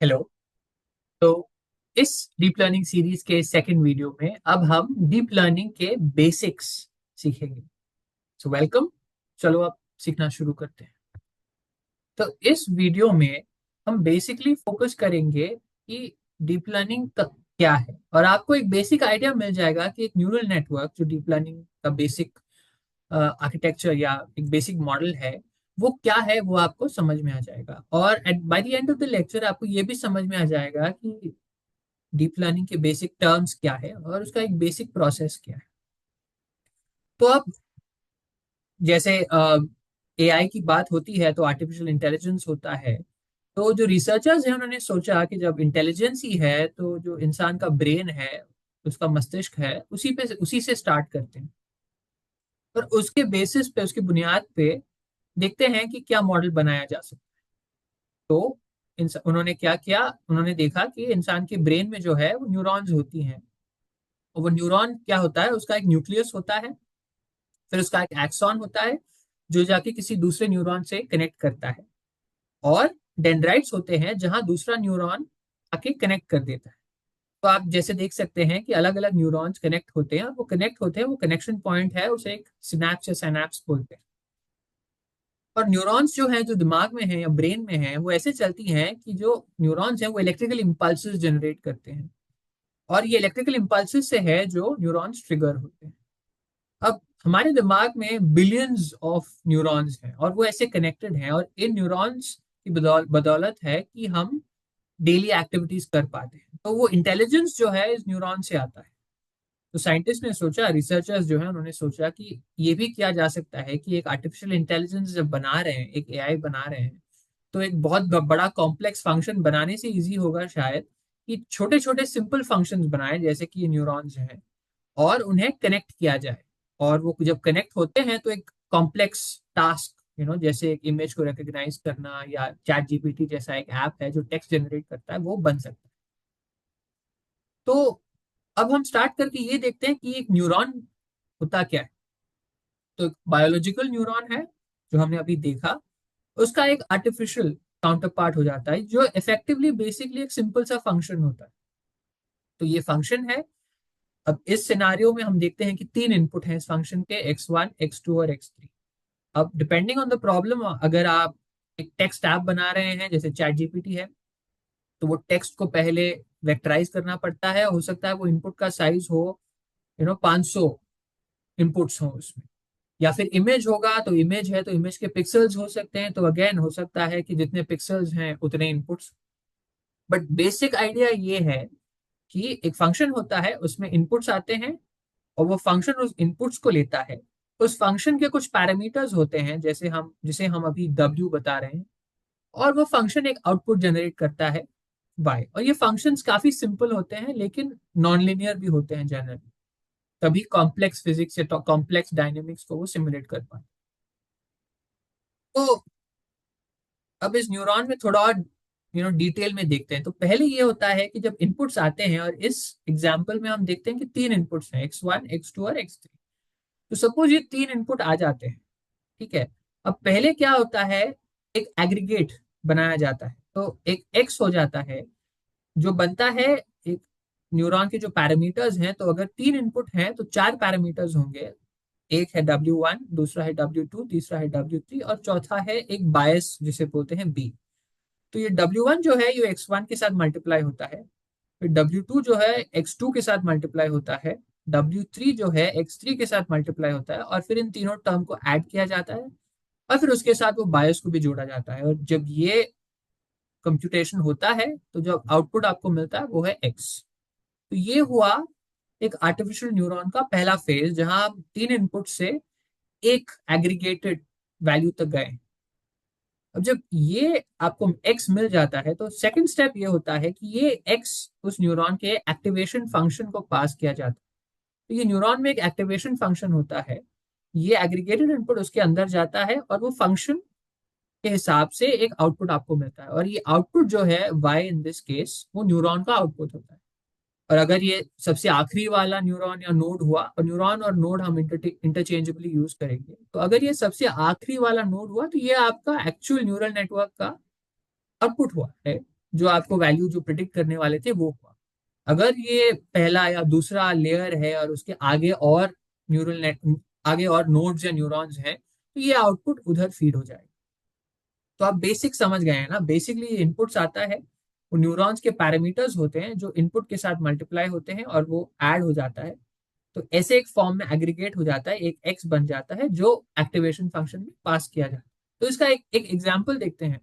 Hello. तो इस deep learning series के सेकंड वीडियो में अब हम डीप लर्निंग के बेसिक्स सीखेंगे। So welcome. चलो अब सीखना शुरू करते हैं। तो इस वीडियो में हम बेसिकली फोकस करेंगे कि डीप लर्निंग क्या है, और आपको एक बेसिक आइडिया मिल जाएगा कि एक न्यूरल नेटवर्क जो डीप लर्निंग का बेसिक आर्किटेक्चर या एक बेसिक मॉडल है वो क्या है, वो आपको समझ में आ जाएगा। और at by the end of the lecture आपको ये भी समझ में आ जाएगा कि डीप लर्निंग के बेसिक टर्म्स क्या है और उसका एक बेसिक प्रोसेस क्या है। तो अब जैसे एआई की बात होती है तो आर्टिफिशियल इंटेलिजेंस होता है। तो जो रिसर्चर्स हैं उन्होंने सोचा कि जब इंटेलिजेंस ही है तो जो इंसान का ब्रेन है, उसका मस्तिष्क है, उसी से स्टार्ट करते हैं और उसके बेसिस पे, उसकी बुनियाद पे देखते हैं कि क्या मॉडल बनाया जा सकता है। तो उन्होंने क्या किया, उन्होंने देखा कि इंसान के ब्रेन में जो है वो न्यूरॉन्स होती हैं। और वो न्यूरॉन क्या होता है, उसका एक न्यूक्लियस होता है, फिर उसका एक एक्सॉन होता है जो जाके किसी दूसरे न्यूरॉन से कनेक्ट करता है, और डेंड्राइट्स होते हैं जहां दूसरा न्यूरॉन आके कनेक्ट कर देता है। तो आप जैसे देख सकते हैं कि अलग अलग न्यूरॉन्स कनेक्ट होते हैं, और वो कनेक्ट होते हैं, वो कनेक्शन पॉइंट है, उसे एक सिनैप्स या सिनैप्स बोलते हैं। और न्यूरॉन्स जो है, जो दिमाग में है या ब्रेन में है, वो ऐसे चलती हैं कि जो न्यूरॉन्स हैं वो इलेक्ट्रिकल इम्पल्सेस जनरेट करते हैं, और ये इलेक्ट्रिकल इम्पल्सेस से है जो न्यूरॉन्स ट्रिगर होते हैं। अब हमारे दिमाग में बिलियंस ऑफ न्यूरॉन्स हैं और वो ऐसे कनेक्टेड हैं, और इन न्यूरॉन्स की बदौलत है कि हम डेली एक्टिविटीज कर पाते हैं। तो वो इंटेलिजेंस जो है इस न्यूरॉन से आता है। तो साइंटिस्ट ने सोचा, रिसर्चर्स जो है उन्होंने सोचा कि ये भी किया जा सकता है कि एक आर्टिफिशियल इंटेलिजेंस जब बना रहे हैं, एक एआई बना रहे हैं, तो एक बहुत बड़ा कॉम्प्लेक्स फंक्शन बनाने से इजी होगा शायद कि छोटे छोटे सिंपल फंक्शंस बनाए, जैसे कि ये न्यूरॉन्स हैं, और उन्हें कनेक्ट किया जाए। और वो जब कनेक्ट होते हैं तो एक कॉम्प्लेक्स टास्क, जैसे एक इमेज को रिकॉग्नाइज करना, या चैट जीपीटी जैसा एक ऐप है जो टेक्स्ट जनरेट करता है, वो बन सकता है। तो अब हम स्टार्ट करके ये देखते हैं कि एक न्यूरॉन होता क्या है। तो एक बायोलॉजिकल न्यूरॉन है जो हमने अभी देखा, उसका एक आर्टिफिशियल काउंटर पार्ट हो जाता है जो इफेक्टिवली बेसिकली एक सिंपल सा फंक्शन होता है। तो ये फंक्शन है। अब इस सिनारियो में हम देखते हैं कि तीन इनपुट हैं इस फंक्शन के, x1 x2 और x3। अब डिपेंडिंग ऑन द प्रॉब्लम, अगर आप एक टेक्स्ट ऐप बना रहे हैं जैसे चैट जीपीटी है, तो वो टेक्स्ट को पहले वेक्टराइज करना पड़ता है। हो सकता है वो इनपुट का साइज हो 500 इनपुट्स हो उसमें। या फिर इमेज होगा तो इमेज है तो इमेज के पिक्सल्स हो सकते हैं, तो अगेन हो सकता है कि जितने पिक्सल्स हैं उतने इनपुट्स। बट बेसिक आइडिया ये है कि एक फंक्शन होता है, उसमें इनपुट्स आते हैं, और वो फंक्शन उस इनपुट्स को लेता है। उस फंक्शन के कुछ पैरामीटर्स होते हैं, जैसे हम जिसे हम अभी w बता रहे हैं, और वो फंक्शन एक आउटपुट जनरेट करता है y। और ये फंक्शंस काफी सिंपल होते हैं लेकिन नॉन लिनियर भी होते हैं जनरली, तभी कॉम्प्लेक्स फिजिक्स या कॉम्प्लेक्स डायनेमिक्स को वो सिमुलेट कर पाए। तो अब इस न्यूरॉन में थोड़ा और डिटेल में देखते हैं। तो पहले ये होता है कि जब इनपुट्स आते हैं, और इस एग्जाम्पल में हम देखते हैं कि तीन इनपुट्स हैं, x1 x2 और x3। तो सपोज ये तीन इनपुट आ जाते हैं, ठीक है। अब पहले क्या होता है, एक एग्रीगेट बनाया जाता है, तो एक एक्स हो जाता है जो बनता है एक न्यूरॉन के जो पैरामीटर्स हैं। तो अगर तीन इनपुट हैं तो चार पैरामीटर्स होंगे। एक है W1, दूसरा है W2, तीसरा है W3, और चौथा है एक बायस जिसे बोलते हैं B। तो ये W1 जो है ये x1 के साथ मल्टीप्लाई होता है, फिर W2 जो है x2 के साथ मल्टीप्लाई होता है, W3 जो है x3 के साथ मल्टीप्लाई होता है, और फिर इन तीनों टर्म को ऐड किया जाता है, और फिर उसके साथ वो बायस को भी जोड़ा जाता है। और जब ये कंप्यूटेशन होता है तो जो आउटपुट आपको मिलता है वो है x। तो ये हुआ एक आर्टिफिशियल न्यूरॉन का पहला फेज, जहां आप तीन इनपुट से एक एग्रीगेटेड वैल्यू तक गए। अब जब ये आपको x मिल जाता है तो सेकंड स्टेप ये होता है कि ये x उस न्यूरॉन के एक्टिवेशन फंक्शन को पास किया जाता है। तो ये न्यूरॉन में एक एक्टिवेशन फंक्शन होता है, ये एग्रीगेटेड इनपुट उसके अंदर जाता है, और वो फंक्शन के हिसाब से एक आउटपुट आपको मिलता है। और ये आउटपुट जो है y इन दिस केस, वो न्यूरॉन का आउटपुट होता है। और अगर ये सबसे आखिरी वाला न्यूरॉन या नोड हुआ, और न्यूरॉन और नोड हम इंटरचेंजेबली यूज करेंगे, तो अगर ये सबसे आखिरी वाला नोड हुआ तो ये आपका एक्चुअल न्यूरल नेटवर्क का आउटपुट हुआ है। जो आपको वैल्यू जो प्रिडिक्ट करने वाले थे वो हुआ। अगर ये पहला या दूसरा लेयर है और उसके आगे और न्यूरल नेट आगे और नोड्स या न्यूरॉन्स हैं, तो ये आउटपुट उधर फीड हो जाएगा। तो आप बेसिक समझ गए हैं ना, बेसिकली ये इनपुट्स आता है, वो न्यूरॉन्स के पैरामीटर्स होते हैं जो इनपुट के साथ मल्टीप्लाई होते हैं और वो ऐड हो जाता है। तो ऐसे एक फॉर्म में एग्रीगेट हो जाता है, एक एक्स बन जाता है जो एक्टिवेशन फंक्शन में पास किया जाता है। तो इसका एक एग्जाम्पल देखते हैं।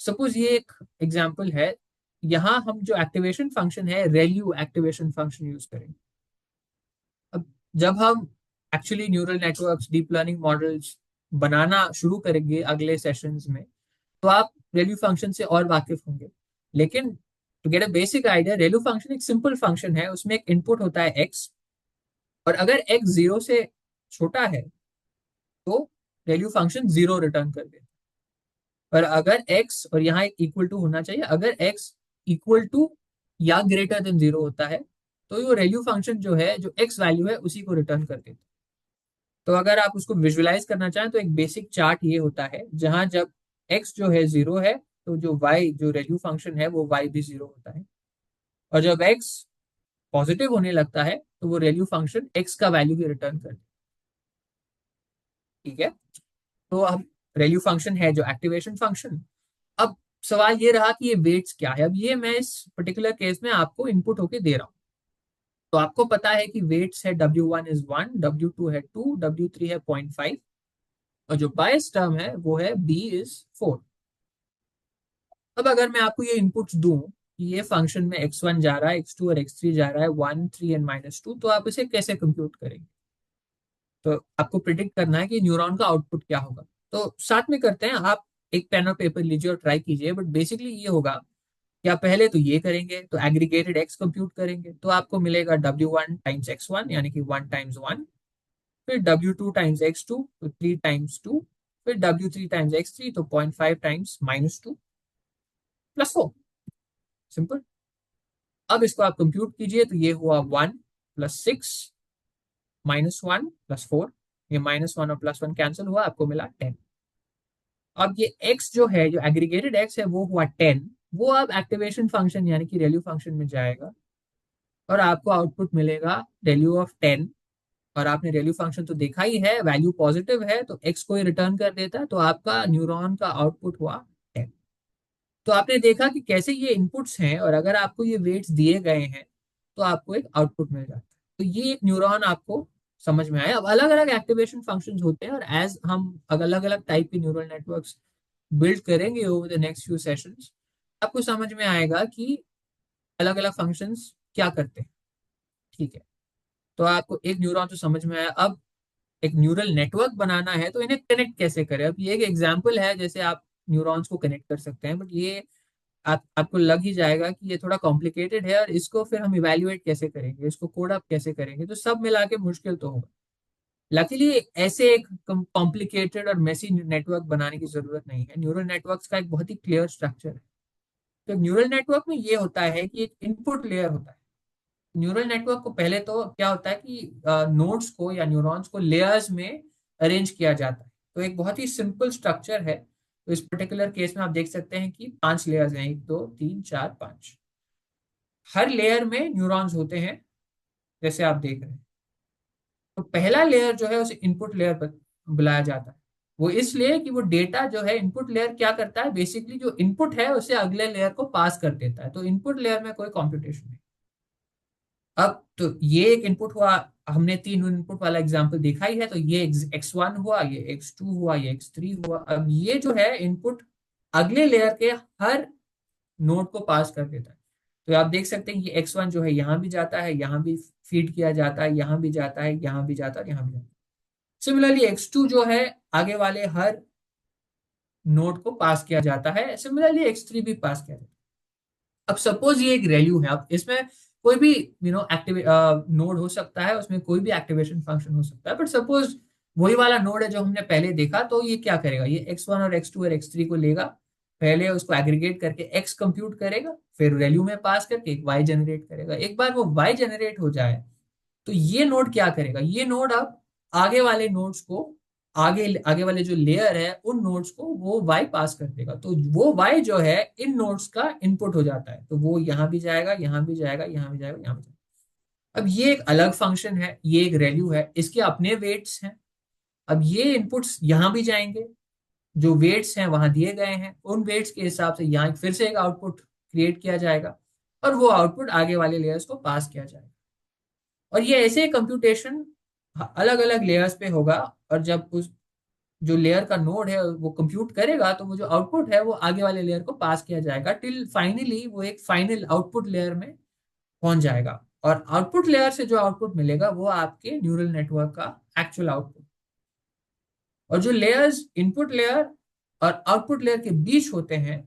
सपोज ये एक एग्जाम्पल है, यहाँ हम जो एक्टिवेशन फंक्शन है रेल्यू एक्टिवेशन फंक्शन यूज करेंगे। अब जब हम actually neural networks deep learning models बनाना शुरू करेंगे अगले सेशंस में, तो आप रेल्यू फंक्शन से और वाकिफ होंगे। लेकिन to get a basic idea, ReLU function एक सिंपल फंक्शन है, उसमें एक इनपुट होता है एक्स, और अगर एक्स जीरो से छोटा है तो रेल्यू फंक्शन जीरो रिटर्न कर देता है। पर अगर एक्स, और यहाँ एक इक्वल टू होना चाहिए, अगर एक्स इक्वल टू या ग्रेटर देन जीरो होता है तो ये रेल्यू फंक्शन जो है, जो एक्स वैल्यू है, उसी को रिटर्न कर देता है। तो अगर आप उसको विजुअलाइज करना चाहें तो एक बेसिक चार्ट ये होता है, जहां जब एक्स जो है जीरो है तो जो वाई जो रेल्यू फंक्शन है वो वाई भी जीरो होता है, और जब एक्स पॉजिटिव होने लगता है तो वो रेल्यू फंक्शन एक्स का वैल्यू भी रिटर्न कर देता है। ठीक है, तो अब रेल्यू फंक्शन है जो एक्टिवेशन फंक्शन। अब सवाल ये रहा कि ये वेट्स क्या है। अब ये मैं इस पर्टिकुलर केस में आपको इनपुट होके दे रहा हूँ। तो आपको पता है कि वेट्स है W1 इज 1, W2 है 2, W3 है 0.5, और जो बायस टर्म है वो है B इज 4। अब अगर मैं आपको ये इनपुट्स दूं कि ये फंक्शन में x1 जा रहा है, x2 और x3 जा रहा है, 1 3 एंड -2, तो आप इसे कैसे कंप्यूट करेंगे? तो आपको प्रिडिक्ट करना है कि न्यूरॉन का आउटपुट क्या होगा। तो साथ में करते हैं, आप एक पेन और पेपर लीजिए और ट्राई कीजिए। बट बेसिकली ये होगा कि आप पहले तो ये करेंगे, तो एग्रीगेटेड एक्स कंप्यूट करेंगे, तो आपको मिलेगा W1 टाइम्स x1 यानी कि 1 टाइम्स 1, फिर W2 टाइम्स x2 तो 3 टाइम्स 2, फिर W3 टाइम्स x3 तो 0.5 टाइम्स -2 +4। सिंपल। अब इसको आप कंप्यूट कीजिए, तो ये हुआ 1 +6 -1 +4, ये -1 और +1 कैंसिल हुआ, आपको मिला 10। अब ये x जो है, जो एग्रीगेटेड x है, वो हुआ 10। वो अब एक्टिवेशन फंक्शन यानी कि रेल्यू फंक्शन में जाएगा और आपको आउटपुट मिलेगा रेल्यू ऑफ 10। और आपने रेल्यू फंक्शन तो देखा ही है, वैल्यू पॉजिटिव है तो एक्स को ही रिटर्न कर देता है, तो आपका न्यूरॉन का आउटपुट हुआ 10। तो आपने देखा कि कैसे ये इनपुट्स हैं, और अगर आपको ये वेट्स दिए गए हैं तो आपको एक आउटपुट मिल जाता है। तो ये एक न्यूरॉन आपको समझ में आया। अब अलग अलग एक्टिवेशन फंक्शंस होते हैं, और एज हम अलग अलग टाइप के न्यूरल नेटवर्क्स बिल्ड करेंगे over the next few sessions, आपको समझ में आएगा कि अलग अलग फंक्शंस क्या करते हैं। ठीक है, तो आपको एक न्यूरॉन तो समझ में आया। अब एक न्यूरल नेटवर्क बनाना है तो इन्हें कनेक्ट कैसे करें। अब ये एक एग्जांपल है, जैसे आप न्यूरॉन्स को कनेक्ट कर सकते हैं, बट ये आपको लग ही जाएगा कि ये थोड़ा कॉम्प्लिकेटेड है, और इसको फिर हम इवेल्युएट कैसे करेंगे, इसको कोड अप कैसे करेंगे, तो सब मिला के मुश्किल तो होगा। लकीली ऐसे एक कॉम्प्लिकेटेड और मेसी नेटवर्क बनाने की जरूरत नहीं है। न्यूरल नेटवर्क्स का एक बहुत ही क्लियर स्ट्रक्चर है। तो न्यूरल नेटवर्क में ये होता है कि एक इनपुट लेयर होता है। न्यूरल नेटवर्क को पहले तो क्या होता है कि नोड्स को या न्यूरॉन्स को लेयर्स में अरेंज किया जाता है। तो एक बहुत ही सिंपल स्ट्रक्चर है। तो इस पर्टिकुलर केस में आप देख सकते हैं कि 5 लेयर्स हैं, 1 2 3 4 5। हर लेयर में न्यूरॉन्स होते हैं, जैसे आप देख रहे हैं। तो पहला लेयर जो है उसे इनपुट लेयर पर बुलाया जाता है। वो इसलिए कि वो डेटा जो है, इनपुट लेयर क्या करता है, बेसिकली जो इनपुट है उसे अगले लेयर को पास कर देता है। तो इनपुट लेयर में कोई कंप्यूटेशन नहीं। अब तो ये एक इनपुट हुआ, हमने 3 इनपुट वाला एग्जांपल देखा ही है। तो ये x1 हुआ, ये x2 हुआ, ये x3 हुआ। अब ये जो है इनपुट अगले लेयर के हर नोड को पास कर देता है। तो आप देख सकते हैं ये x1 जो है यहाँ भी जाता है, यहाँ भी फीड किया जाता है, यहाँ भी जाता है, यहाँ भी जाता है, यहाँ भी जाता है। सिमिलरली x2 जो है आगे वाले हर नोड को पास किया जाता है। सिमिलरली x3 भी पास किया जाता है। अब सपोज ये एक रेल्यू है, अब इसमें कोई भी एक्टिव नोड हो सकता है, उसमें कोई भी एक्टिवेशन फंक्शन हो सकता है। बट सपोज वही वाला नोड है जो हमने पहले देखा, तो ये क्या करेगा, ये x1 और x2 और x3 को लेगा, पहले उसको एग्रीगेट करके x कंप्यूट करेगा, फिर वैल्यू में पास करके एक y जनरेट करेगा। एक बार वो y जनरेट हो जाए तो ये नोड क्या करेगा, ये नोड अब आगे वाले नोड्स को आगे आगे वाले जो लेयर है उन नोड्स को वो वाई पास कर देगा, तो वो वाई जो है इन नोड्स का इनपुट हो जाता है, तो वो यहाँ भी जाएगा, यहाँ भी जाएगा, यहाँ भी जाएगा, यहाँ भी जाएगा। अब ये एक अलग फंक्शन है, ये एक वैल्यू है, इसके अपने वेट्स हैं। अब ये इनपुट्स यहाँ भी जाएंगे, जो वेट्स हैं वहां दिए गए हैं, उन वेट्स के हिसाब से यहाँ फिर से एक आउटपुट क्रिएट किया जाएगा, और वो आउटपुट आगे वाले लेयर्स को पास किया जाएगा। और ये ऐसे कंप्यूटेशन अलग अलग लेयर्स पे होगा, और जब उस जो लेयर का नोड है वो कंप्यूट करेगा, तो वो जो आउटपुट है वो आगे वाले लेयर को पास किया जाएगा, टिल फाइनली वो एक फाइनल आउटपुट लेयर में पहुंच जाएगा। और आउटपुट लेयर से जो आउटपुट मिलेगा वो आपके न्यूरल नेटवर्क का एक्चुअल आउटपुट। और जो लेयर्स इनपुट लेयर और आउटपुट लेयर के बीच होते हैं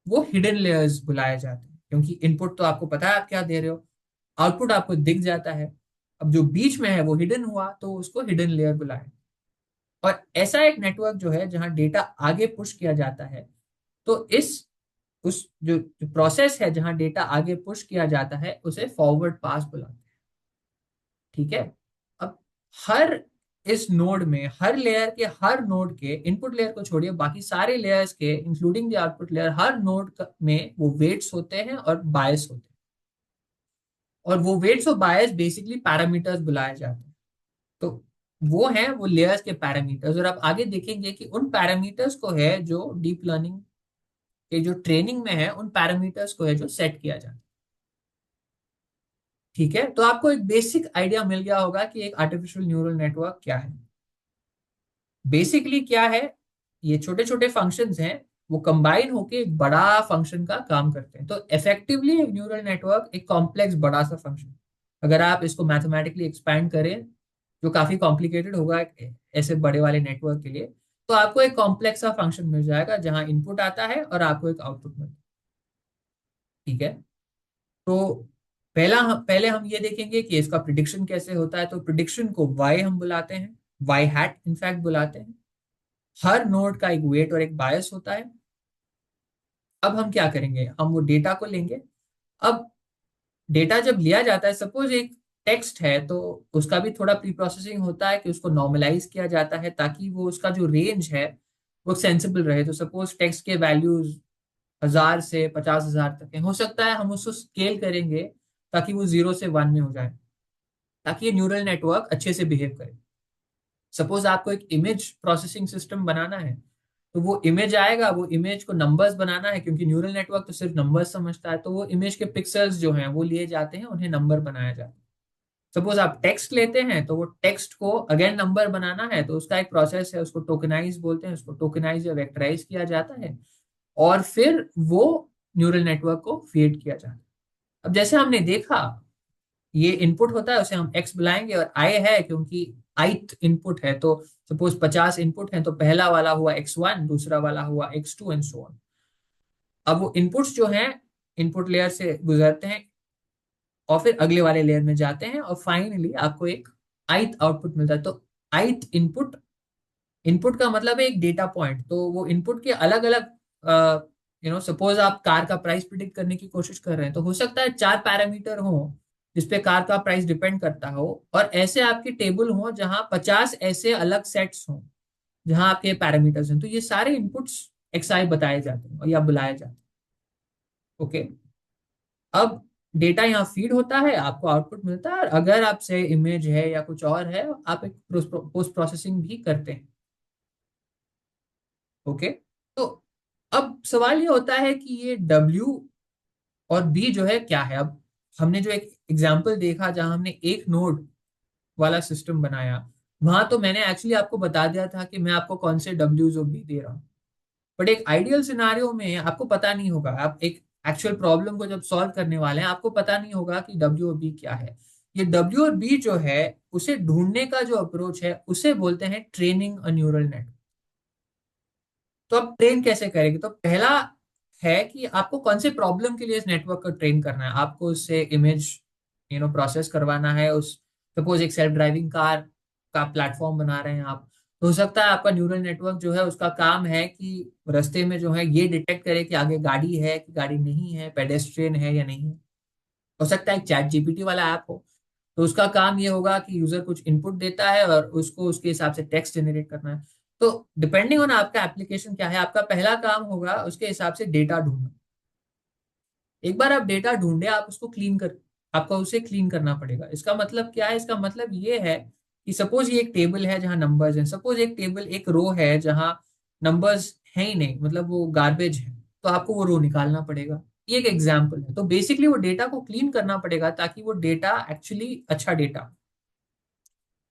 वो हिडन लेयर्स बुलाए जाते हैं, क्योंकि इनपुट तो आपको पता है आप क्या दे रहे हो, आउटपुट आपको दिख जाता है। अब जो बीच में है वो हिडन हुआ, तो उसको हिडन लेयर बुलाए। और ऐसा एक नेटवर्क जो है जहां डेटा आगे पुश किया जाता है, तो इस उस जो प्रोसेस है जहां डेटा आगे पुश किया जाता है उसे फॉरवर्ड पास बुलाते हैं। ठीक है। अब हर इस नोड में, हर लेयर के, हर नोड के, इनपुट लेयर को छोड़िए बाकी सारे लेयर्स के including the output layer, her node में वो वेट्स होते हैं और बायस होते हैं। और वो वेट्स और बायस बेसिकली पैरामीटर्स बुलाए जाते हैं। तो वो लेयर्स के पैरामीटर्स, और आप आगे देखेंगे कि उन पैरामीटर्स को है जो डीप लर्निंग के जो ट्रेनिंग में है, उन पैरामीटर्स को है जो सेट किया जाता है। ठीक है, तो आपको एक बेसिक आइडिया मिल गया होगा कि एक आर्टिफिशियल न्यूरल नेटवर्क क्या है। बेसिकली क्या है, ये छोटे छोटे फंक्शंस हैं, वो कंबाइन होके एक बड़ा फंक्शन का काम करते हैं। तो इफेक्टिवली एक न्यूरल नेटवर्क एक कॉम्प्लेक्स बड़ा सा फंक्शन, अगर आप इसको मैथमेटिकली एक्सपैंड करें, जो काफी कॉम्प्लिकेटेड होगा ऐसे बड़े वाले नेटवर्क के लिए, तो आपको एक कॉम्प्लेक्स सा फंक्शन मिल जाएगा जहां इनपुट आता है और आपको एक आउटपुट मिलता है। ठीक है। तो पहले हम ये देखेंगे कि इसका प्रिडिक्शन कैसे होता है। तो प्रिडिक्शन को वाई हम बुलाते हैं, वाई हैट इनफैक्ट बुलाते हैं। हर नोड का एक वेट और एक बायस होता है। अब हम क्या करेंगे, हम वो डेटा को लेंगे। अब डेटा जब लिया जाता है, सपोज एक टेक्स्ट है, तो उसका भी थोड़ा प्री प्रोसेसिंग होता है कि उसको नॉर्मलाइज किया जाता है ताकि वो उसका जो रेंज है वो सेंसिबल रहे। तो सपोज टेक्स्ट के वैल्यूज 1000 से 50,000 तक है, हो सकता है हम उसको स्केल करेंगे ताकि वो 0 से 1 में हो जाए, ताकि ये न्यूरल नेटवर्क अच्छे से बिहेव करे। सपोज आपको एक इमेज प्रोसेसिंग सिस्टम बनाना है, तो वो इमेज आएगा, वो इमेज को नंबर्स बनाना है, क्योंकि न्यूरल नेटवर्क तो सिर्फ नंबर्स समझता है, तो वो इमेज के पिक्सल्स जो हैं वो लिए जाते हैं, उन्हें नंबर बनाया जाता है। सपोज आप टेक्स्ट लेते हैं, तो वो टेक्स्ट को अगेन नंबर बनाना है, तो उसका एक प्रोसेस है, उसको टोकनाइज बोलते हैं, उसको टोकनाइज या वेक्टराइज किया जाता है, और फिर वो न्यूरल नेटवर्क को फीड किया जाता है। अब जैसे हमने देखा, ये इनपुट होता है, उसे हम एक्स बुलाएंगे, और आई है क्योंकि ith इनपुट है। तो सपोज 50 इनपुट है, तो पहला वाला हुआ x1, दूसरा वाला हुआ x2 एंड सो ऑन। अब वो इनपुट्स जो हैं इनपुट लेयर से गुजरते हैं और फिर अगले वाले लेयर में जाते हैं, और फाइनली आपको एक ith आउटपुट मिलता है। तो ith इनपुट, इनपुट का मतलब है एक डेटा पॉइंट। तो वो इनपुट के अलग अलग, सपोज आप कार का प्राइस प्रिडिक्ट करने की कोशिश कर रहे हैं, तो हो सकता है 4 पैरामीटर हो जिसपे कार का प्राइस डिपेंड करता हो, और ऐसे आपकी टेबल हो जहां 50 ऐसे अलग सेट्स हो जहां आपके पैरामीटर्स हैं। तो ये सारे इनपुट्स एक्सआई बताए जाते हैं और या बुलाए जाते हैं। ओके। अब डेटा यहाँ फीड होता है, आपको आउटपुट मिलता है, और अगर आपसे इमेज है या कुछ और है, आप एक पोस्ट प्रोसेसिंग भी करते हैं। ओके। तो अब सवाल ये होता है कि ये डब्ल्यू और बी जो है क्या है। अब हमने जो एक एग्जांपल देखा जहां हमने एक नोड वाला सिस्टम बनाया, वहां तो मैंने एक्चुअली आपको बता दिया था कि मैं आपको कौन से डब्ल्यूज और बी दे रहा हूँ। बट एक आइडियल सिनारियो में आपको पता नहीं होगा, आप एक एक्चुअल प्रॉब्लम को जब सॉल्व करने वाले हैं आपको पता नहीं होगा कि डब्ल्यू और बी क्या है। ये डब्ल्यू और बी जो है उसे ढूंढने का जो अप्रोच है उसे बोलते हैं ट्रेनिंग अ न्यूरल नेटवर्क। तो आप ट्रेन कैसे करेंगे, तो पहला है कि आपको कौन से प्रॉब्लम के लिए इस नेटवर्क को ट्रेन करना है। आपको उससे इमेज प्रोसेस करवाना है, उस सपोज एक सेल्फ ड्राइविंग कार का प्लेटफॉर्म बना रहे हैं आप, तो हो सकता है आपका न्यूरल नेटवर्क जो है उसका काम है कि रास्ते में जो है ये डिटेक्ट करे कि आगे गाड़ी है कि गाड़ी नहीं है, पेडेस्ट्रियन है या नहीं है। हो सकता है एक चैट जीपीटी वाला ऐप हो, तो उसका काम ये होगा कि यूजर कुछ इनपुट देता है और उसको उसके हिसाब से टेक्स्ट जनरेट करना है। तो डिपेंडिंग ऑन आपका एप्लीकेशन क्या है, आपका पहला काम होगा उसके हिसाब से डेटा ढूंढना। एक बार आप डेटा ढूंढे, आप उसको क्लीन कर, आपको उसे क्लीन करना पड़ेगा। इसका मतलब क्या है? इसका मतलब ये है कि सपोज ये एक टेबल है जहां नंबर्स हैं, सपोज एक टेबल एक रो है जहां नंबर्स है ही नहीं, मतलब वो गार्बेज है, तो आपको वो रो निकालना पड़ेगा। ये एक एग्जाम्पल है। तो बेसिकली वो डेटा को क्लीन करना पड़ेगा ताकि वो डेटा एक्चुअली अच्छा डेटा।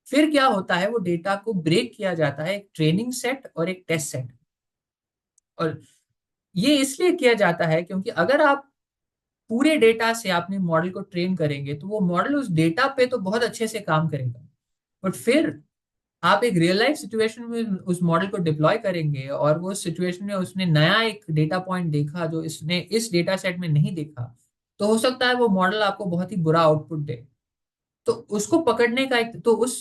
फिर क्या होता है, वो डेटा को ब्रेक किया जाता है एक ट्रेनिंग सेट और एक टेस्ट सेट। और ये इसलिए किया जाता है क्योंकि अगर आप पूरे डेटा से आपने मॉडल को ट्रेन करेंगे तो वो मॉडल उस डेटा पे तो बहुत अच्छे से काम करेगा, बट फिर आप एक रियल लाइफ सिचुएशन में उस मॉडल को डिप्लॉय करेंगे और वो सिचुएशन में उसने नया एक डेटा पॉइंट देखा जो इसने इस डेटा सेट में नहीं देखा, तो हो सकता है वो मॉडल आपको बहुत ही बुरा आउटपुट दे। तो उसको पकड़ने का एक तो उस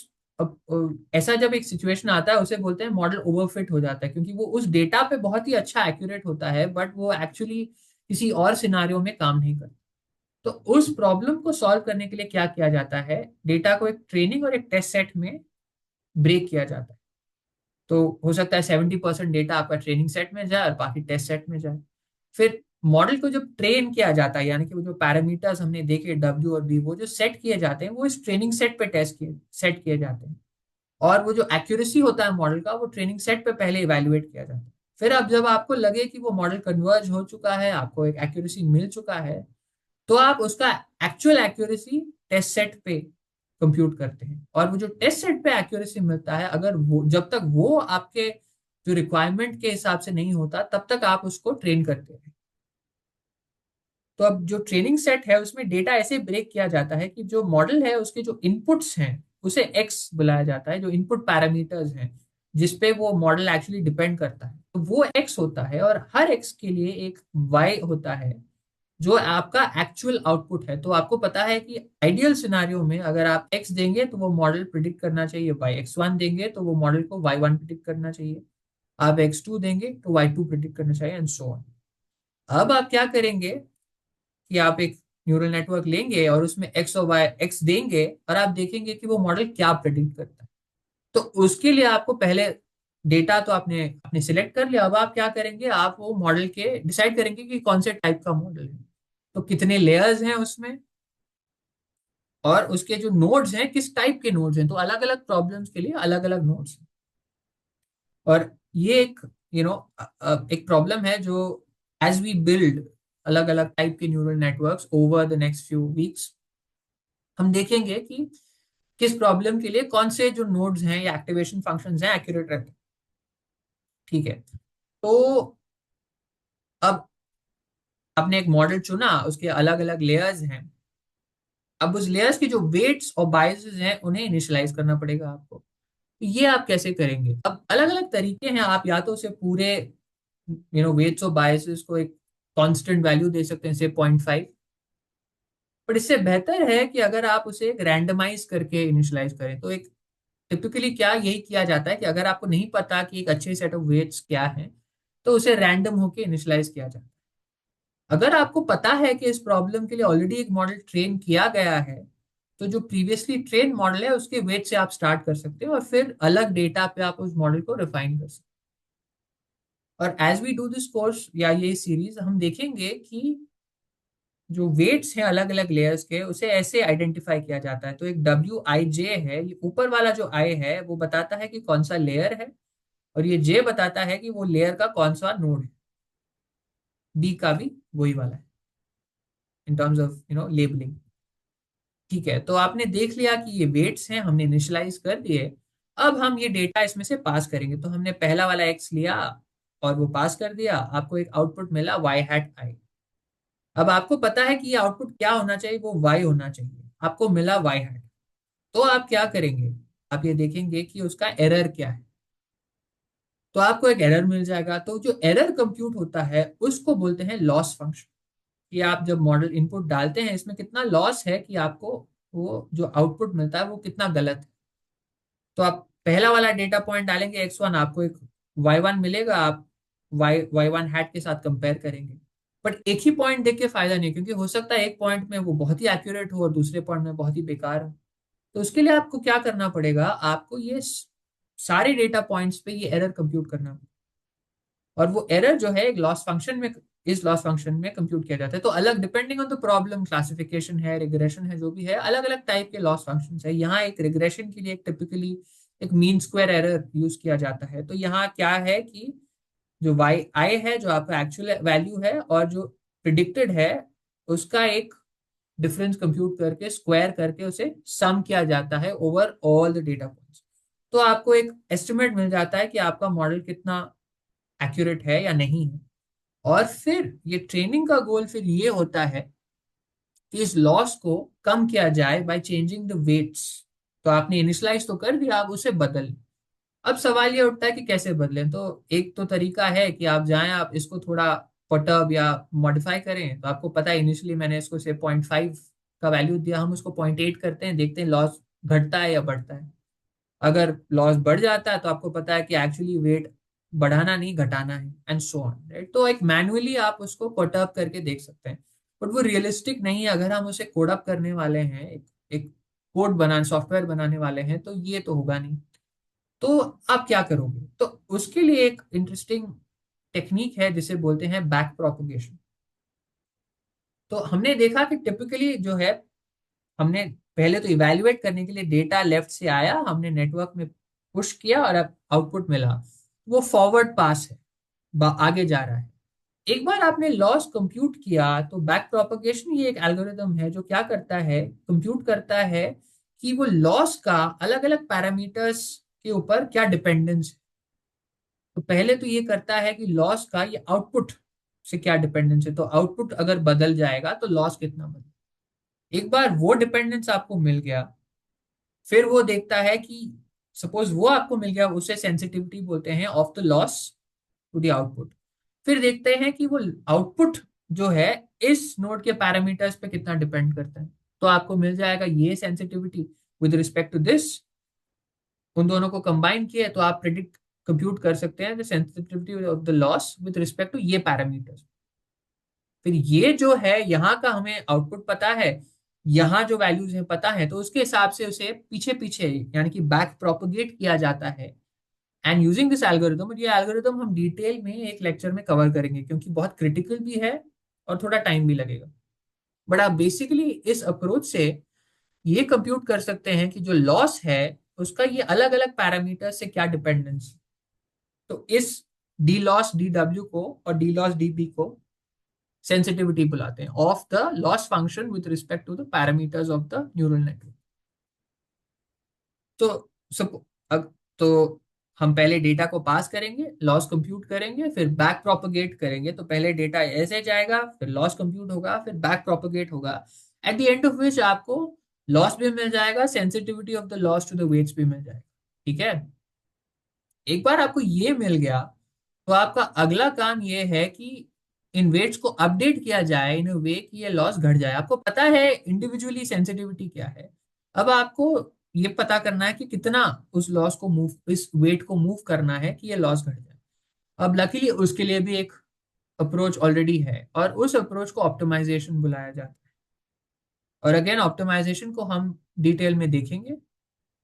ऐसा जब एक सिचुएशन आता है उसे बोलते हैं मॉडल ओवरफिट हो जाता है, क्योंकि वो उस डेटा पे बहुत ही अच्छा एक्यूरेट होता है बट वो एक्चुअली किसी और सिनारियो में काम नहीं करता। तो उस प्रॉब्लम को सॉल्व करने के लिए क्या किया जाता है, डेटा को एक ट्रेनिंग और एक टेस्ट सेट में ब्रेक किया जाता है। तो हो सकता है 70% डेटा आपका ट्रेनिंग सेट में जाए और बाकी टेस्ट सेट में जाए। फिर मॉडल को जब ट्रेन किया जाता है, यानी कि वो जो पैरामीटर्स हमने देखे डब्ल्यू और बी, वो जो सेट किए जाते हैं वो इस ट्रेनिंग सेट पे टेस्ट किए सेट किए जाते हैं। और वो जो एक्यूरेसी होता है मॉडल का, वो ट्रेनिंग सेट पे पहले इवेल्युएट किया जाता है। फिर अब जब आपको लगे कि वो मॉडल कन्वर्ज हो चुका है, आपको एक एक्यूरेसी मिल चुका है, तो आप उसका एक्चुअल एक्यूरेसी टेस्ट सेट पे कंप्यूट करते हैं। और वो जो टेस्ट सेट पे एक्यूरेसी मिलता है, अगर वो जब तक वो आपके जो रिक्वायरमेंट के हिसाब से नहीं होता तब तक आप उसको ट्रेन करते हैं। तो अब जो ट्रेनिंग सेट है उसमें डेटा ऐसे ब्रेक किया जाता है कि जो मॉडल है उसके जो इनपुट्स हैं उसे एक्स बुलाया जाता है, जो इनपुट पैरामीटर्स हैं जिसपे वो मॉडल एक्चुअली डिपेंड करता है, तो वो एक्स होता है। और हर एक्स के लिए एक वाई होता है जो आपका एक्चुअल आउटपुट है। तो आपको पता है कि आइडियल सिनारियो में अगर आप एक्स देंगे तो वो मॉडल प्रिडिक्ट करना चाहिए वाई, x1 देंगे तो वो मॉडल को y1 प्रिडिक्ट करना चाहिए, आप x2 देंगे तो y2 प्रिडिक्ट करना चाहिए, एंड सो ऑन। अब आप क्या करेंगे कि आप एक न्यूरल नेटवर्क लेंगे और उसमें एक्स और वाई एक्स देंगे और आप देखेंगे कि वो मॉडल क्या प्रेडिक्ट करता है। तो उसके लिए आपको पहले डेटा तो आपने आपने सिलेक्ट कर लिया, अब आप क्या करेंगे, आप वो मॉडल के डिसाइड करेंगे कि कौन से टाइप का मॉडल है, तो कितने लेयर्स हैं उसमें, और उसके जो नोड्स हैं किस टाइप के नोड्स हैं। तो अलग अलग प्रॉब्लम्स के लिए अलग अलग नोड्स हैं। और ये एक एक प्रॉब्लम है जो एज वी बिल्ड अलग अलग टाइप के neural networks over the next few weeks, हम देखेंगे कि किस प्रॉब्लम के लिए कौन से जो नोड्स हैं या एक्टिवेशन फंक्शंस हैं एक्यूरेट रहते हैं। ठीक है। तो अब आपने एक मॉडल चुना, उसके अलग अलग लेयर्स हैं। अब उस लेयर्स की जो वेट्स और बायसेस हैं उन्हें इनिशियलाइज करना पड़ेगा आपको। तो ये आप कैसे करेंगे? अब अलग अलग तरीके हैं। आप या तो उसे पूरे वेट्स और बायसेस को एक कांस्टेंट वैल्यू दे सकते हैं, से 0.5। बट इससे बेहतर है कि अगर आप उसे एक रैंडमाइज करके इनिशियलाइज करें। तो एक टिपिकली क्या यही किया जाता है कि अगर आपको नहीं पता कि एक अच्छे सेट ऑफ वेट्स क्या है, तो उसे रैंडम होके इनिशियलाइज किया जाता है। अगर आपको पता है कि इस प्रॉब्लम के लिए ऑलरेडी एक मॉडल ट्रेन किया गया है, तो जो प्रीवियसली ट्रेन मॉडल है उसके वेट से आप स्टार्ट कर सकते हो और फिर अलग डेटा पे आप उस मॉडल को रिफाइन कर सकते हो। और as we do this course या ये सीरीज, हम देखेंगे कि जो वेट्स हैं अलग अलग लेयर्स के, उसे ऐसे आइडेंटिफाई किया जाता है। तो एक WIJ है, ये ऊपर वाला जो आई है वो बताता है कि कौन सा लेयर है, और ये जे बताता है कि वो लेयर का कौन सा नोड है। बी का भी वही वाला है इन टर्म्स ऑफ लेबलिंग। ठीक है। तो आपने देख लिया कि ये वेट्स हैं, हमने इनिशियलाइज कर दिए। अब हम ये डेटा इसमें से पास करेंगे। तो हमने पहला वाला एक्स लिया और वो पास कर दिया, आपको एक आउटपुट मिला y hat i। अब आपको पता है कि ये आउटपुट क्या होना चाहिए, वो y होना चाहिए, आपको मिला y hat। तो आप क्या करेंगे, आप ये देखेंगे कि उसका एरर क्या है। तो आपको एक एरर मिल जाएगा। तो जो एरर कंप्यूट होता है उसको बोलते हैं लॉस फंक्शन। कि आप जब मॉडल इनपुट डालते हैं इसमें कितना लॉस है, कि आपको वो जो आउटपुट मिलता है वो कितना गलत है। तो आप पहला वाला डेटा पॉइंट डालेंगे x1, आपको एक y1 मिलेगा, आप y1 hat के साथ कंपेयर करेंगे। बट एक ही पॉइंट देख के फायदा नहीं, क्योंकि हो सकता है एक पॉइंट में वो बहुत ही एक्यूरेट हो और दूसरे पॉइंट में बहुत ही बेकार हो। तो उसके लिए आपको क्या करना पड़ेगा, आपको ये सारे डेटा पॉइंट्स पे ये एरर कंप्यूट करना पड़ेगा। और वो एरर जो है एक लॉस फंक्शन में, इस लॉस फंक्शन में कंप्यूट किया जाता है। तो अलग depending on the problem, classification है, रिग्रेशन है, जो भी है, अलग अलग टाइप के लॉस फंक्शंस है। यहाँ एक रिग्रेशन के लिए एक टिपिकली एक मीन स्क्वायर एरर यूज किया जाता है। तो यहाँ क्या है कि जो वाई आई है, जो आपका एक्चुअल वैल्यू है, और जो प्रिडिक्टेड है, उसका एक डिफरेंस कंप्यूट करके स्क्वायर करके उसे सम किया जाता है over all the data points. तो आपको एक एस्टिमेट मिल जाता है कि आपका मॉडल कितना एक्यूरेट है या नहीं है। और फिर ये ट्रेनिंग का गोल फिर ये होता है कि इस लॉस को कम किया जाए बाय चेंजिंग द वेट्स। तो आपने इनिशियलाइज तो कर दिया, आप उसे बदल। अब सवाल ये उठता है कि कैसे बदलें। तो एक तो तरीका है कि आप जाएं, आप इसको थोड़ा परटर्ब या मॉडिफाई करें। तो आपको पता है इनिशियली मैंने इसको से 0.5 का वैल्यू दिया, हम उसको 0.8 करते हैं, देखते हैं लॉस घटता है या बढ़ता है। अगर लॉस बढ़ जाता है तो आपको पता है कि एक्चुअली वेट बढ़ाना नहीं घटाना है, एंड सो ऑन, राइट। तो एक मैनुअली आप उसको कोड अप करके देख सकते हैं, बट वो रियलिस्टिक नहीं है। अगर हम उसे कोड अप करने वाले हैं, एक कोड बनाने, सॉफ्टवेयर बनाने वाले हैं, तो ये तो होगा नहीं। तो आप क्या करोगे? तो उसके लिए एक इंटरेस्टिंग टेक्निक है जिसे बोलते हैं बैक प्रोपगेशन। तो हमने देखा कि टिपिकली जो है, हमने पहले तो इवैल्यूएट करने के लिए डेटा लेफ्ट से आया, हमने नेटवर्क में पुश किया और अब आउटपुट मिला। वो फॉरवर्ड पास है, आगे जा रहा है। एक बार आपने लॉस कंप्यूट किया तो बैक प्रोपगेशन ये एक एल्गोरिदम है जो क्या करता है, कंप्यूट करता है कि वो लॉस का अलग अलग पैरामीटर्स के ऊपर क्या डिपेंडेंस है। तो पहले तो ये करता है कि लॉस का ये आउटपुट से क्या डिपेंडेंस है। तो आउटपुट अगर बदल जाएगा तो लॉस कितना बदल। एक बार वो डिपेंडेंस आपको मिल गया, फिर वो देखता है कि सपोज वो आपको मिल गया, उसे सेंसिटिविटी बोलते हैं of the loss to the output. फिर देखते हैं कि वो आउटपुट जो है इस नोड के पैरामीटर्स पे कितना डिपेंड करता है। तो आपको मिल जाएगा ये sensitivity with respect to this. उन दोनों को कंबाइन किए तो आप प्रिडिक्ट कंप्यूट कर सकते हैं the sensitivity of the loss with respect to ये पैरामीटर्स। फिर ये जो है यहाँ का हमें आउटपुट पता है, यहाँ जो वैल्यूज है पता है, तो उसके हिसाब से उसे पीछे पीछे यानी कि बैक प्रोपोगेट किया जाता है। एंड यूजिंग दिस एल्गोरिदम, और ये एल्गोरिदम हम डिटेल में एक लेक्चर में कवर करेंगे क्योंकि बहुत क्रिटिकल भी है और थोड़ा टाइम भी लगेगा। बट आप बेसिकली इस अप्रोच से ये कंप्यूट कर सकते हैं कि जो लॉस है उसका ये अलग अलग पैरामीटर से क्या डिपेंडेंस। तो इस डी लॉस डी डब्ल्यू को और डी लॉस डी बी को सेंसिटिविटी बुलाते हैं of the loss function with respect to the parameters of the neural network. तो सब अब तो हम पहले डेटा को पास करेंगे, लॉस कंप्यूट करेंगे, फिर बैक प्रोपगेट करेंगे। तो पहले डेटा ऐसे जाएगा, फिर लॉस कंप्यूट होगा, फिर बैक प्रोपगेट होगा। At the end of which आपको लॉस भी मिल जाएगा, sensitivity of the loss to the weights भी मिल जाएगा। ठीक है। एक बार आपको ये मिल गया तो आपका अगला काम ये है कि इन वेट्स को अपडेट किया जाए इन अ वे कि ये लॉस घट जाए। आपको पता है इंडिविजुअली सेंसिटिविटी क्या है। अब आपको ये पता करना है कि कितना उस लॉस को मूव, इस वेट को मूव करना है कि ये लॉस घट जाए। अब लकीली उसके लिए भी एक अप्रोच ऑलरेडी है, और उस अप्रोच को ऑप्टिमाइजेशन बुलाया जाता है। और अगेन ऑप्टिमाइजेशन को हम डिटेल में देखेंगे,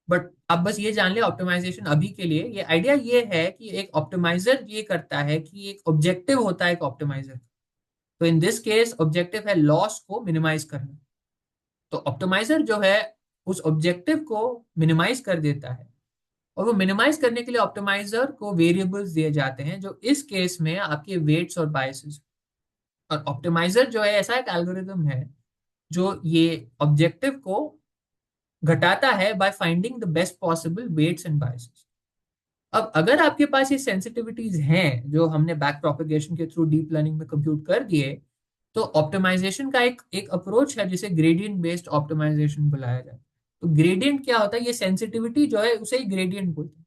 बट आप बस ये जान ले ऑप्टिमाइजेशन अभी के लिए ये आइडिया ये है कि एक ऑप्टिमाइजर ये करता है कि एक ऑब्जेक्टिव होता है एक ऑप्टिमाइजर। तो इन दिस केस ऑब्जेक्टिव है लॉस को मिनिमाइज करना। तो ऑप्टिमाइजर जो है उस ऑब्जेक्टिव को मिनिमाइज कर देता है, और वो मिनिमाइज करने के लिए ऑप्टिमाइजर को वेरिएबल्स दिए जाते हैं जो इस केस में आपके वेट्स और बायसेस। और ऑप्टिमाइजर जो है ऐसा एक एल्गोरिदम है जो ये ऑब्जेक्टिव को घटाता है by finding the best possible weights and biases. अब अगर आपके पास ये सेंसिटिविटीज हैं जो हमने बैक प्रोपेगेशन के थ्रू डीप लर्निंग में कंप्यूट कर दिए, तो ऑप्टिमाइजेशन का एक एक अप्रोच है जिसे ग्रेडियंट बेस्ड ऑप्टिमाइजेशन बुलाया जाता है। तो ग्रेडियंट क्या होता है, ये सेंसिटिविटी जो है उसे ही ग्रेडियंट बोलते हैं।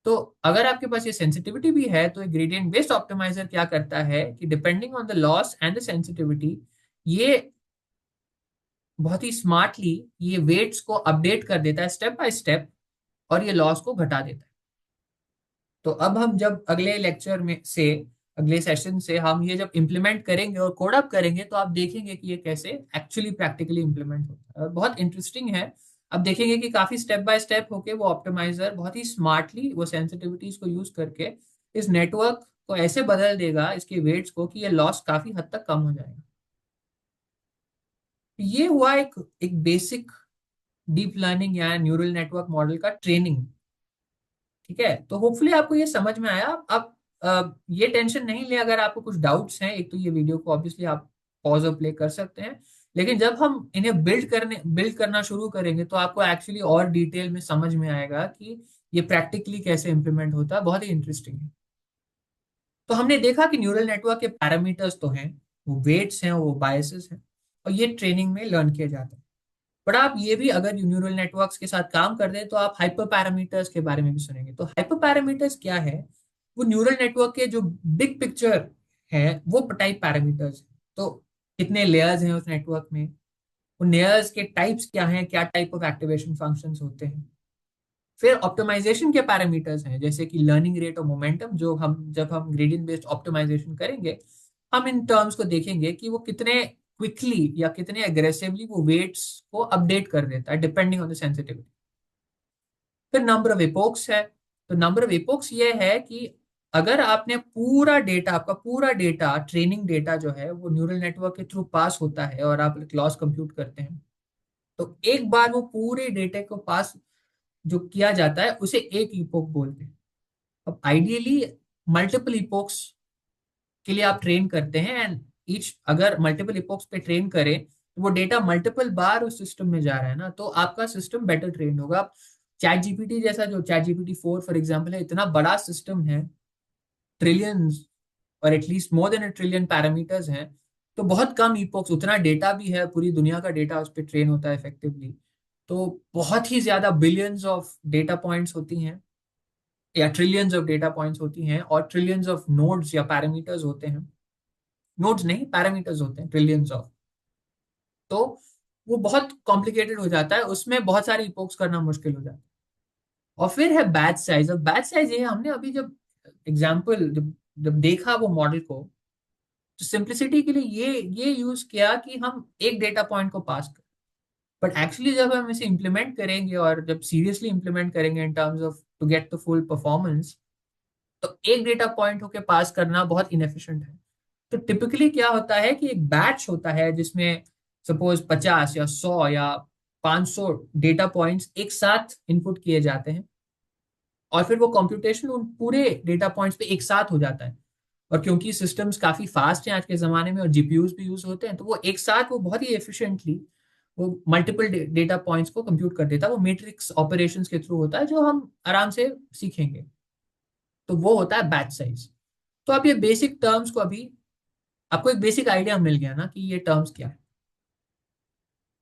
तो अगर आपके पास ये सेंसिटिविटी भी है तो ग्रेडियंट बेस्ड ऑप्टिमाइजर क्या करता है कि depending on the loss and the sensitivity, ये बहुत ही स्मार्टली ये वेट्स को अपडेट कर देता है स्टेप बाय स्टेप, और ये लॉस को घटा देता है। तो अब हम जब अगले लेक्चर में से, अगले सेशन से हम ये जब इम्प्लीमेंट करेंगे और कोड अप करेंगे तो आप देखेंगे कि ये कैसे एक्चुअली प्रैक्टिकली इम्प्लीमेंट होता है, और बहुत इंटरेस्टिंग है। अब देखेंगे कि काफी स्टेप बाय स्टेप होके वो ऑप्टिमाइजर बहुत ही स्मार्टली वो सेंसिटिविटीज को यूज करके इस नेटवर्क को ऐसे बदल देगा, इसके वेट्स को, कि ये लॉस काफी हद तक कम हो जाएगा। ये हुआ एक एक बेसिक डीप लर्निंग या न्यूरल नेटवर्क मॉडल का ट्रेनिंग। ठीक है, तो होपफुली आपको ये समझ में आया। आप ये टेंशन नहीं ले अगर आपको कुछ डाउट्स हैं। एक तो ये वीडियो को ऑब्वियसली आप पॉज और प्ले कर सकते हैं, लेकिन जब हम इन्हें बिल्ड करना शुरू करेंगे तो आपको एक्चुअली और डिटेल में समझ में आएगा कि ये प्रैक्टिकली कैसे इंप्लीमेंट होता है। बहुत ही इंटरेस्टिंग है। तो हमने देखा कि न्यूरल नेटवर्क के पैरामीटर्स तो हैं, वो वेट्स हैं, वो बायसेस हैं, और ये ट्रेनिंग में लर्न किए जाते हैं। बट आप ये भी अगर न्यूरल नेटवर्क्स के साथ काम कर रहे हैं तो आप हाइपर पैरामीटर्स के बारे में भी सुनेंगे। तो हाइपर पैरामीटर्स क्या है? वो न्यूरल नेटवर्क के जो बिग पिक्चर है वो टाइप पैरामीटर्स है। तो कितने लेयर्स हैं उस नेटवर्क में, उन लेयर्स के टाइप्स क्या हैं, क्या टाइप ऑफ एक्टिवेशन फंक्शंस होते हैं। फिर ऑप्टिमाइजेशन के पैरामीटर्स हैं, जैसे कि लर्निंग रेट और मोमेंटम, जो हम जब हम ग्रेडियंट बेस्ड ऑप्टिमाइजेशन करेंगे हम इन टर्म्स को देखेंगे कि वो कितने क्विकली या कितने अग्रेसिवली वो वेट्स को अपडेट कर देता है डिपेंडिंग ऑन द सेंसिटिविटी। फिर नंबर ऑफ एपोक्स है। तो नंबर ऑफ एपोक्स ये है कि अगर आपने पूरा डेटा, आपका पूरा डेटा, ट्रेनिंग डेटा जो है वो न्यूरल नेटवर्क के थ्रू पास होता है और आप लॉस कंप्यूट करते हैं, तो एक बार वो पूरे डेटा को पास जो किया जाता है उसे एक इपोक बोलते हैं। अब आइडियली मल्टीपल इपोक्स के लिए आप ट्रेन करते हैं, एंड ईच अगर मल्टीपल इपोक्स पे ट्रेन करें तो वो डेटा मल्टीपल बार उस सिस्टम में जा रहा है ना, तो आपका सिस्टम बेटर ट्रेन होगा। चैट जीपीटी जैसा, जो चैट जीपीटी 4 फॉर एग्जाम्पल है, इतना बड़ा सिस्टम है, ट्रिलियंस और at least more than 1 trillion parameters हैं। तो बहुत कम इपोक्स, उतना डेटा भी है, पूरी दुनिया का डेटा उस पर ट्रेन होता है इफेक्टिवली। तो बहुत ही ज्यादा बिलियंस ऑफ डेटा पॉइंट्स होती हैं, या ट्रिलियंस ऑफ डेटा पॉइंट्स होती हैं, और ट्रिलियंस ऑफ नोड्स या पैरामीटर्स होते हैं। नोड्स नहीं, पैरामीटर्स होते हैं ट्रिलियंस ऑफ। तो वो बहुत कॉम्प्लिकेटेड हो जाता है, उसमें बहुत सारी इपोक्स करना मुश्किल हो जाता है। और फिर है बैच साइज। अब बैच साइज ये हमने अभी जब एग्जाम्पल जब जब देखा वो मॉडल को, तो सिंप्लिसिटी के लिए ये यूज किया कि हम एक डेटा पॉइंट को पास करें। बट एक्चुअली जब हम इसे इम्प्लीमेंट करेंगे और जब सीरियसली इम्प्लीमेंट करेंगे in terms of to get the full performance, तो एक डेटा पॉइंट होके पास करना बहुत इनएफिशिएंट है। तो टिपिकली क्या होता है कि एक बैच होता है जिसमें सपोज 50 या 100 या 500 डेटा पॉइंट्स एक साथ इनपुट किए जाते हैं, और फिर वो कंप्यूटेशन उन पूरे डेटा पॉइंट्स पे एक साथ हो जाता है। और क्योंकि सिस्टम्स काफी फास्ट हैं आज के जमाने में और जीपीयूज भी यूज होते हैं, तो वो एक साथ वो बहुत ही एफिशिएंटली वो मल्टीपल डेटा पॉइंट्स को कंप्यूट कर देता है। वो मैट्रिक्स ऑपरेशंस के थ्रू होता है, जो हम आराम से सीखेंगे। तो वो होता है बैच साइज। तो आप ये बेसिक टर्म्स को अभी, आपको एक बेसिक आइडिया मिल गया ना कि ये टर्म्स क्या है।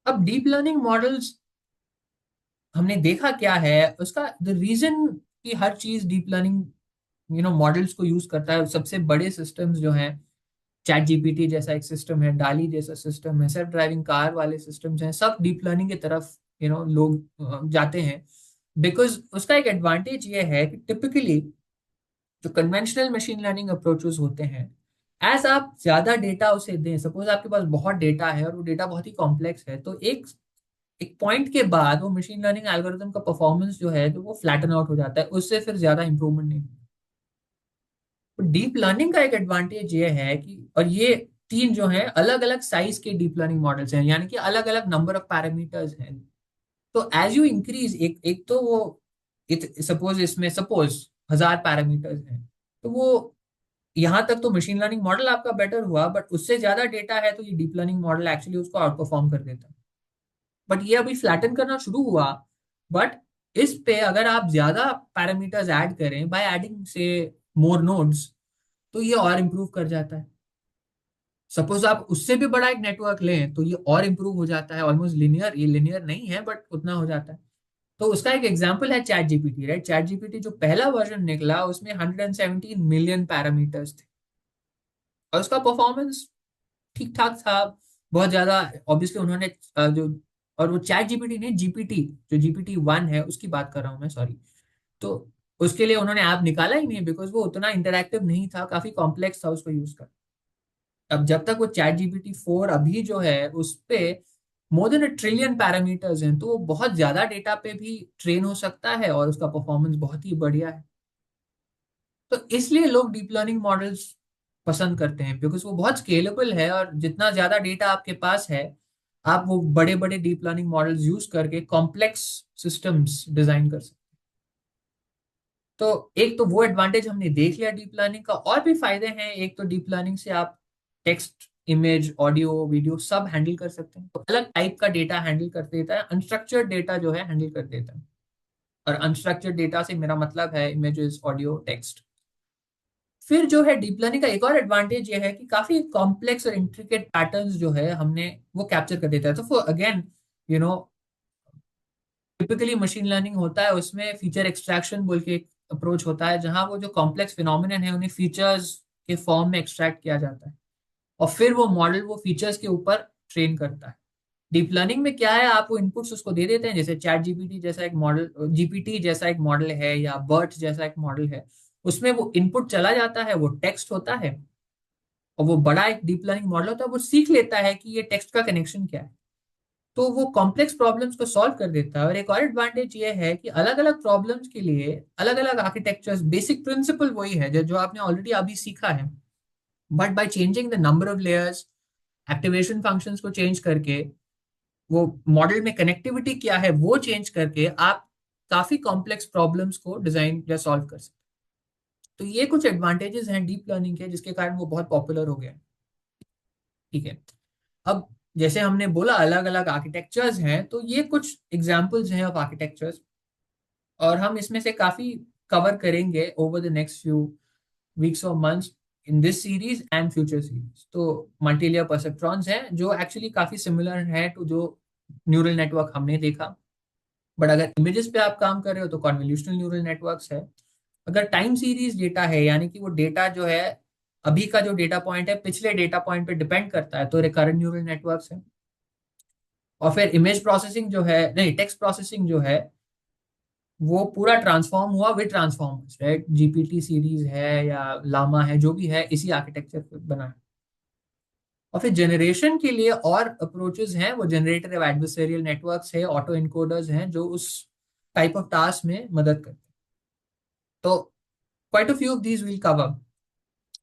अब डीप लर्निंग मॉडल्स हमने देखा क्या है उसका द रीजन कि हर चीज डीप लर्निंग मॉडल्स को यूज करता है। सबसे बड़े सिस्टम्स जो हैं, चैट जीपीटी जैसा एक सिस्टम है, डाली जैसा सिस्टम है, सेल्फ ड्राइविंग कार वाले सिस्टम्स हैं, सब डीप लर्निंग की तरफ लोग जाते हैं। बिकॉज उसका एक एडवांटेज ये है कि टिपिकली जो कन्वेंशनल मशीन लर्निंग अप्रोचेस होते हैं, एज आप ज्यादा डेटा उसे दें, सपोज आपके पास बहुत डेटा है और वो डेटा बहुत ही कॉम्प्लेक्स है, तो एक एक पॉइंट के बाद वो मशीन लर्निंग एल्गोरिथम का परफॉर्मेंस जो है तो वो फ्लैटन आउट हो जाता है, उससे फिर ज्यादा इंप्रूवमेंट नहीं होता। तो डीप लर्निंग का एक एडवांटेज ये है कि, और ये तीन जो है अलग अलग साइज के डीप लर्निंग मॉडल्स हैं, यानी कि अलग अलग नंबर ऑफ पैरामीटर्स हैं। तो एज यू इंक्रीज, एक एक तो वो सपोज इसमें सपोज 1,000 पैरामीटर्स हैं, तो वो यहां तक तो मशीन लर्निंग मॉडल आपका बेटर हुआ, बट उससे ज्यादा डेटा है तो ये डीप लर्निंग मॉडल एक्चुअली उसको आउट परफॉर्म कर देता है। बट ये अभी फ्लैटन करना शुरू हुआ। बट इस पे अगर आप ज्यादा पैरामीटर्स ऐड करें बाय एडिंग से मोर नोड्स, तो ये और इम्प्रूव कर जाता है। सपोज आप उससे भी बड़ा एक नेटवर्क लें तो ये और इम्प्रूव हो जाता है, ऑलमोस्ट लिनियर। ये लिनियर नहीं है बट उतना हो जाता है। तो उसका एक एग्जांपल है chat GPT, right? Chat GPT जो पहला वर्जन निकला उसमें 117 मिलियन पैरामीटर्स थे, और उसका परफॉर्मेंस ठीक ठाक था। बहुत ज्यादा ऑब्वियसली उन्होंने जो, और वो चैट जीपीटी नहीं, जीपीटी जो GPT 1 है उसकी बात कर रहा हूँ मैं, सॉरी। तो उसके लिए उन्होंने ऐप निकाला ही नहीं, बिकॉज वो उतना इंटरेक्टिव नहीं था, काफी कॉम्प्लेक्स था उसको यूज कर। अब जब तक वो चैट GPT 4 अभी जो है उस पे मोर देन 1 ट्रिलियन पैरामीटर्स हैं, तो वो बहुत ज्यादा डेटा पे भी ट्रेन हो सकता है और उसका परफॉर्मेंस बहुत ही बढ़िया है। तो इसलिए लोग डीप लर्निंग मॉडल्स पसंद करते हैं, बिकॉज वो बहुत स्केलेबल है और जितना ज्यादा डेटा आपके पास है, आप वो बड़े बड़े डीप लर्निंग मॉडल्स यूज करके कॉम्प्लेक्स सिस्टम्स डिजाइन कर सकते हैं। तो एक तो वो एडवांटेज हमने देख लिया डीप लर्निंग का। और भी फायदे हैं। एक तो डीप लर्निंग से आप टेक्स्ट, इमेज, ऑडियो, वीडियो सब हैंडल कर सकते हैं। तो अलग टाइप का डेटा हैंडल कर देता है, अनस्ट्रक्चर्ड डेटा जो है हैंडल कर देता है। और अनस्ट्रक्चर्ड डेटा से मेरा मतलब है इमेजेस, ऑडियो, टेक्स्ट। फिर जो है डीप लर्निंग का एक और एडवांटेज ये है कि काफी कॉम्प्लेक्स और इंट्रिकेट पैटर्न्स जो है हमने वो कैप्चर कर देता है। तो for again, you know typically machine learning होता है, उसमें फीचर एक्सट्रैक्शन बोल के एक अप्रोच होता है, जहां वो जो कॉम्प्लेक्स फिनोमिनन है उन्हें फीचर्स के फॉर्म में एक्सट्रैक्ट किया जाता है और फिर वो मॉडल वो फीचर्स के ऊपर ट्रेन करता है। डीप लर्निंग में क्या है, आप वो इनपुट्स उसको दे देते हैं, जैसे चैट जीपीटी जैसा एक मॉडल, जीपीटी जैसा एक मॉडल है या बर्ट जैसा एक मॉडल है। उसमें वो इनपुट चला जाता है, वो टेक्स्ट होता है और वो बड़ा एक डीप लर्निंग मॉडल होता है, वो सीख लेता है कि ये टेक्स्ट का कनेक्शन क्या है। तो वो कॉम्प्लेक्स प्रॉब्लम्स को सॉल्व कर देता है। और एक और एडवांटेज ये है कि अलग अलग प्रॉब्लम्स के लिए अलग अलग आर्किटेक्चर्स, बेसिक प्रिंसिपल वही है जो जो आपने ऑलरेडी अभी सीखा है, but by changing the number of layers, activation functions को चेंज करके, वो मॉडल में कनेक्टिविटी क्या है वो चेंज करके, आप काफी कॉम्प्लेक्स प्रॉब्लम्स को डिजाइन या सॉल्व कर सकते हैं। तो ये कुछ एडवांटेजेस हैं डीप लर्निंग के, जिसके कारण वो बहुत पॉपुलर हो गया है। ठीक है। अब जैसे हमने बोला अलग अलग आर्किटेक्चर्स हैं, तो ये कुछ एग्जांपल्स हैं ऑफ आर्किटेक्चर्स, और हम इसमें से काफी कवर करेंगे over the next few weeks और months in this series and future series. तो मल्टीलेयर परसेप्ट्रॉन्स हैं जो एक्चुअली काफी सिमिलर हैं टू जो न्यूरल नेटवर्क हमने देखा। बट अगर इमेजेस पे आप काम कर रहे हो तो कॉन्वोल्यूशनल न्यूरल नेटवर्क्स है। अगर टाइम सीरीज डेटा है, यानी कि वो डेटा जो है अभी का जो डेटा पॉइंट है पिछले डेटा पॉइंट पे डिपेंड करता है, तो रिकरेंट न्यूरल नेटवर्क्स है। और फिर इमेज प्रोसेसिंग जो है, नहीं, टेक्स्ट प्रोसेसिंग जो है, वो पूरा ट्रांसफॉर्म हुआ with transformers, right? GPT series है या लामा है, जो भी है इसी आर्किटेक्चर पे बना है। और फिर जनरेशन के लिए और अप्रोचेस हैं, वो जनरेटिव एडवर्सरियल नेटवर्क्स है, ऑटो इनकोडर्स हैं, जो उस टाइप ऑफ टास्क में मदद करते हैं। तो quite a few of these we'll cover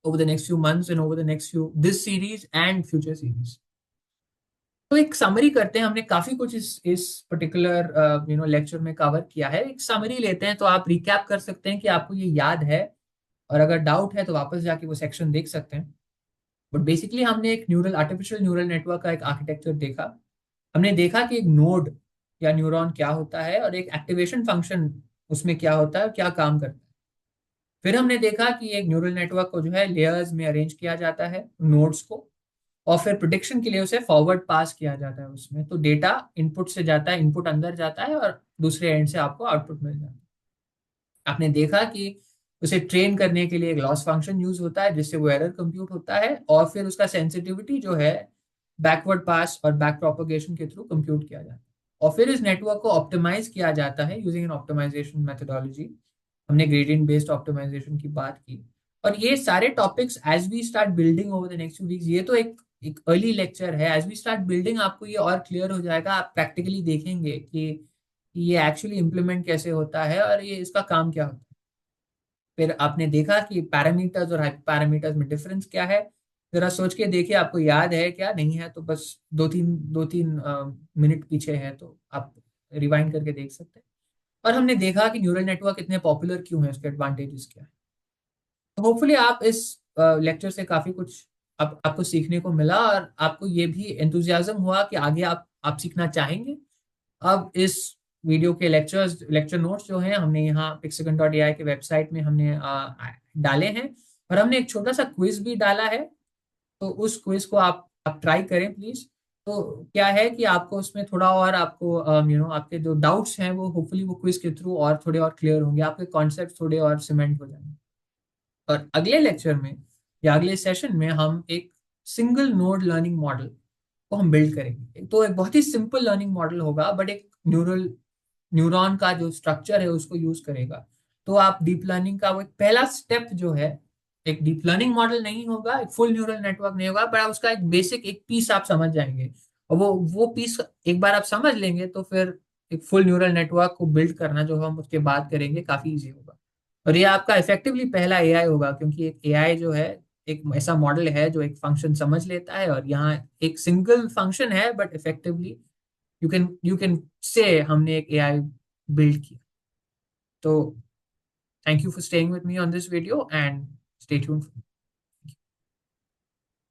over the next few months and over the next few this series and future series. तो एक समरी करते हैं। हमने काफी कुछ इस पर्टिकुलर लेक्चर में कवर किया है। एक समरी लेते हैं, तो आप रिकैप कर सकते हैं कि आपको ये याद है, और अगर डाउट है तो वापस जाके वो सेक्शन देख सकते हैं। बट बेसिकली हमने एक न्यूरल आर्टिफिशियल न्यूरल नेटवर्क का एक आर्किटेक्चर देखा। हमने देखा कि एक नोड या न्यूरॉन क्या होता है और एक एक्टिवेशन फंक्शन उसमें क्या होता है और क्या काम करता है। फिर हमने देखा कि एक न्यूरल नेटवर्क को जो है लेयर्स में अरेंज किया जाता है, नोड्स को, और फिर प्रिडिक्शन के लिए उसे फॉरवर्ड पास किया जाता है। उसमें तो डेटा इनपुट से जाता है, इनपुट अंदर जाता है और दूसरे एंड से आपको आउटपुट मिल जाता है। आपने देखा कि उसे ट्रेन करने के लिए एक लॉस फंक्शन यूज होता है, जिससे वो एरर कंप्यूट होता है, और फिर उसका सेंसिटिविटी जो है बैकवर्ड पास और बैक प्रोपोगेशन के थ्रू कंप्यूट किया जाता है। और फिर इस नेटवर्क को ऑप्टिमाइज किया जाता है यूजिंग एन ऑप्टिमाइजेशन मेथोडोलॉजी। हमने ग्रेडियंट बेस्ड ऑप्टिमाइजेशन की बात की। और ये सारे topics as we start building over the next 2 weeks, ये तो एक अर्ली लेक्चर है। एज वी स्टार्ट बिल्डिंग आपको ये और क्लियर हो जाएगा, आप प्रैक्टिकली देखेंगे कि ये एक्चुअली इम्प्लीमेंट कैसे होता है और ये इसका काम क्या होता है। फिर आपने देखा कि पैरामीटर्स और हाइपर पैरामीटर्स में डिफरेंस क्या है। जरा सोच के देखिए आपको याद है क्या, नहीं है तो बस दो तीन मिनट पीछे है तो आप रिवाइंड करके देख सकते हैं। और हमने देखा कि न्यूरल नेटवर्क इतने पॉपुलर क्यों है, उसके एडवांटेजेस क्या है। तो होपफुली आप इस लेक्चर से काफी कुछ आपको सीखने को मिला और आपको ये भी एंथुजियाज्म हुआ कि आगे आप सीखना चाहेंगे। अब इस वीडियो के लेक्चर नोट्स जो हैं हमने यहाँ pixagon.ai के वेबसाइट में हमने डाले हैं, और हमने एक छोटा सा क्विज भी डाला है। तो उस क्विज को आप ट्राई करें प्लीज। तो क्या है कि आपको उसमें थोड़ा और आपको आपके जो डाउट्स हैं वो होपफुली वो क्विज के थ्रू और थोड़े और क्लियर होंगे, आपके कॉन्सेप्ट थोड़े और सीमेंट हो जाएंगे। और अगले लेक्चर में या अगले सेशन में हम एक सिंगल नोड लर्निंग मॉडल को हम बिल्ड करेंगे। तो एक बहुत ही सिंपल लर्निंग मॉडल होगा, बट एक न्यूरॉन का जो स्ट्रक्चर है उसको यूज करेगा। तो आप डीप लर्निंग का वो एक पहला स्टेप जो है, एक डीप लर्निंग मॉडल नहीं होगा, एक फुल न्यूरल नेटवर्क नहीं होगा, पर उसका एक बेसिक एक पीस आप समझ जाएंगे। और वो पीस एक बार आप समझ लेंगे तो फिर एक फुल न्यूरल नेटवर्क को बिल्ड करना जो हम उसके बाद करेंगे काफी इजी होगा। और ये आपका इफेक्टिवली पहला एआई होगा, क्योंकि एक एआई जो है एक ऐसा मॉडल है जो एक फंक्शन समझ लेता है, और यहाँ एक सिंगल फंक्शन है but effectively you can say हमने एक एआई बिल्ड किया। तो thank you for staying with me on this video and stay tuned.